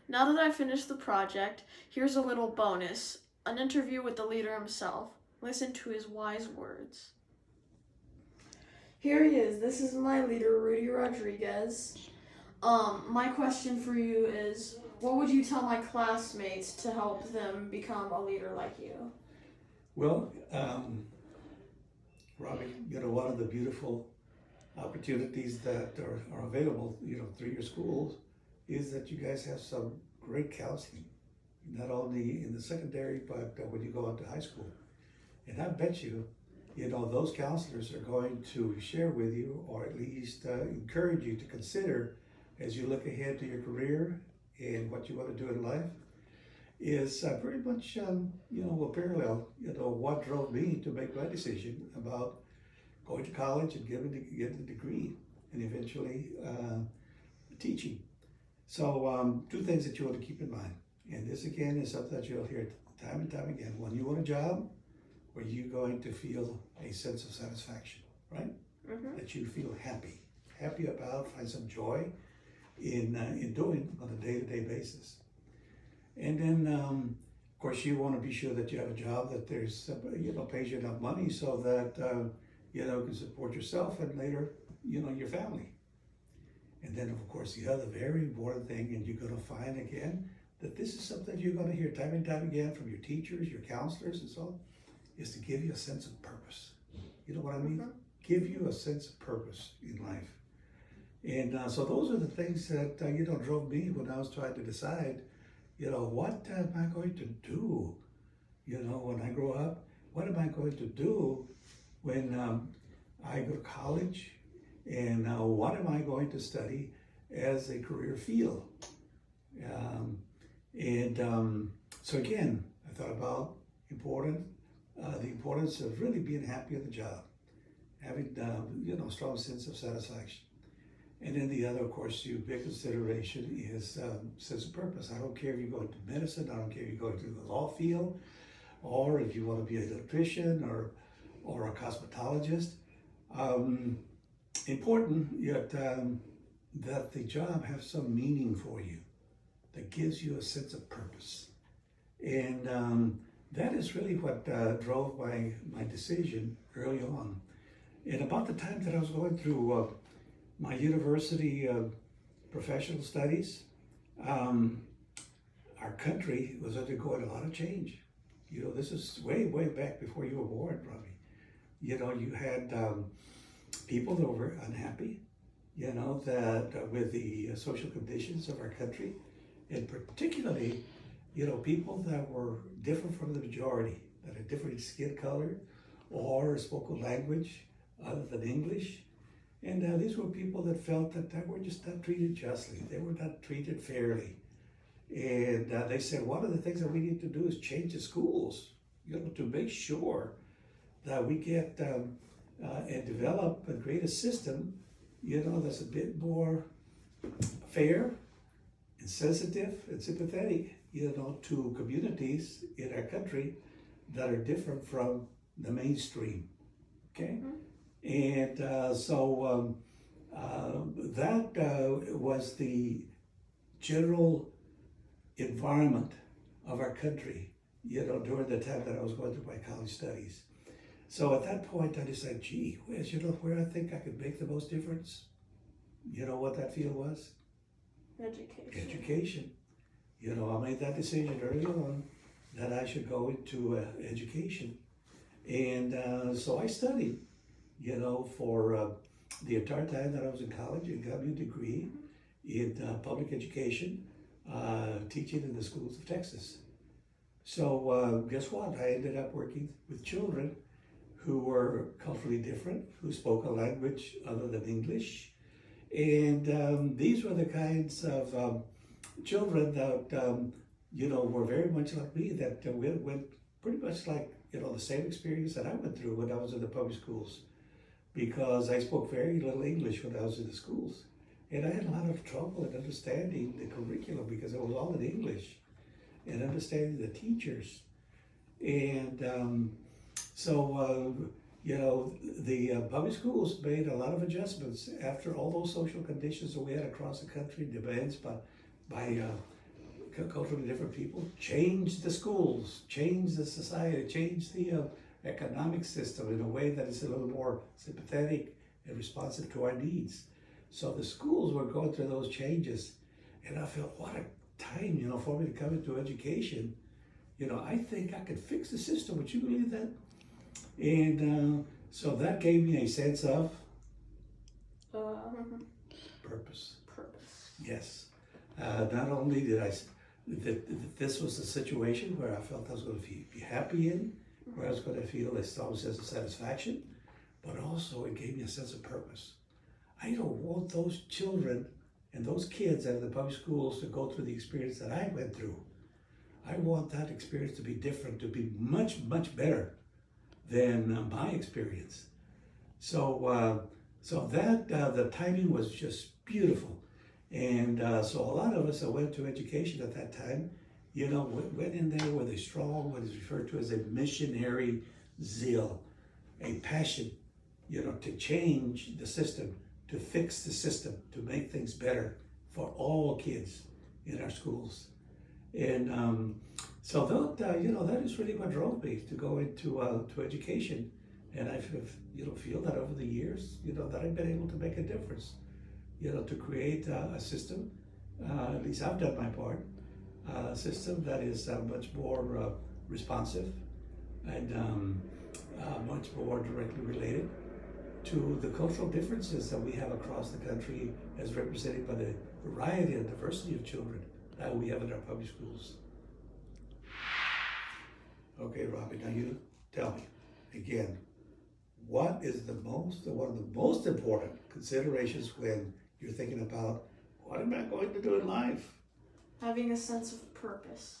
Now that I've finished the project, here's a little bonus, an interview with the leader himself. Listen to his wise words. Here he is. This is my leader, Rudy Rodriguez. My question for you is, what would you tell my classmates to help them become a leader like you? Well, Robbie, one of the beautiful opportunities that are available, through your schools is that you guys have some great counseling, not only in the secondary, but when you go into high school. And I bet you, those counselors are going to share with you, or at least encourage you to consider as you look ahead to your career and what you want to do in life, is pretty much, will parallel, what drove me to make my decision about going to college and getting a degree and eventually teaching. So two things that you want to keep in mind. And this again is something that you'll hear time and time again. When you want a job, are you going to feel a sense of satisfaction, right? Mm-hmm. That you feel happy about, find some joy in doing on a day-to-day basis. And then, of course, you want to be sure that you have a job that there's, pays you enough money so that, can support yourself and later, your family. And then, of course, the other very important thing, and you're going to find again, that this is something you're going to hear time and time again from your teachers, your counselors, and so on, is to give you a sense of purpose. You know what I mean? Mm-hmm. Give you a sense of purpose in life. And so those are the things that, drove me when I was trying to decide, what am I going to do, when I grow up? What am I going to do when I go to college? And what am I going to study as a career field? So again, I thought about the importance of really being happy at the job, having a strong sense of satisfaction. And then the other, of course, your big consideration is sense of purpose. I don't care if you go into medicine, I don't care if you go into the law field, or if you want to be an electrician or a cosmetologist. Important yet that the job have some meaning for you, that gives you a sense of purpose. And that is really what drove my decision early on. And about the time that I was going through my university professional studies, our country was undergoing a lot of change. This is way back before you were born, Robbie. You had people that were unhappy, that with the social conditions of our country, and particularly, people that were different from the majority, that had different skin color or spoke a language other than English. And these were people that felt that they were just not treated justly. They were not treated fairly. And they said, one of the things that we need to do is change the schools, to make sure that we get and develop and create a system, that's a bit more fair and sensitive and sympathetic, to communities in our country that are different from the mainstream, okay? Mm-hmm. And so that was the general environment of our country, during the time that I was going through my college studies. So at that point, I decided, gee whiz, where I think I could make the most difference? You know what that field was? Education. I made that decision early on that I should go into education. And so I studied, for the entire time that I was in college and got me a degree in public education, teaching in the schools of Texas. So guess what? I ended up working with children who were culturally different, who spoke a language other than English. And these were the kinds of children that, were very much like me, that went pretty much like, the same experience that I went through when I was in the public schools, because I spoke very little English when I was in the schools. And I had a lot of trouble in understanding the curriculum because it was all in English, and understanding the teachers. And the public schools made a lot of adjustments after all those social conditions that we had across the country, demands by culturally different people, change the schools, change the society, change the economic system in a way that is a little more sympathetic and responsive to our needs. So the schools were going through those changes, and I felt, what a time, for me to come into education. I think I could fix the system. Would you believe that? And so that gave me a sense of purpose. Purpose. Yes. Not only did that this was a situation where I felt I was going to be happy in, where I was going to feel a strong sense of satisfaction, but also it gave me a sense of purpose. I don't want those children and those kids out of the public schools to go through the experience that I went through. I want that experience to be different, to be much, much better than my experience. So that the timing was just beautiful. And so a lot of us that went to education at that time, went in there with a strong, what is referred to as a missionary zeal, a passion, to change the system, to fix the system, to make things better for all kids in our schools. And so that is really what drove me to go into to education. And I feel that over the years, that I've been able to make a difference, to create a system, at least I've done my part, a system that is much more responsive and much more directly related to the cultural differences that we have across the country, as represented by the variety and diversity of children that we have in our public schools. Okay, Robbie, now you tell me again, what is one of the most important considerations when you're thinking about what am I going to do in life? Having a sense of purpose.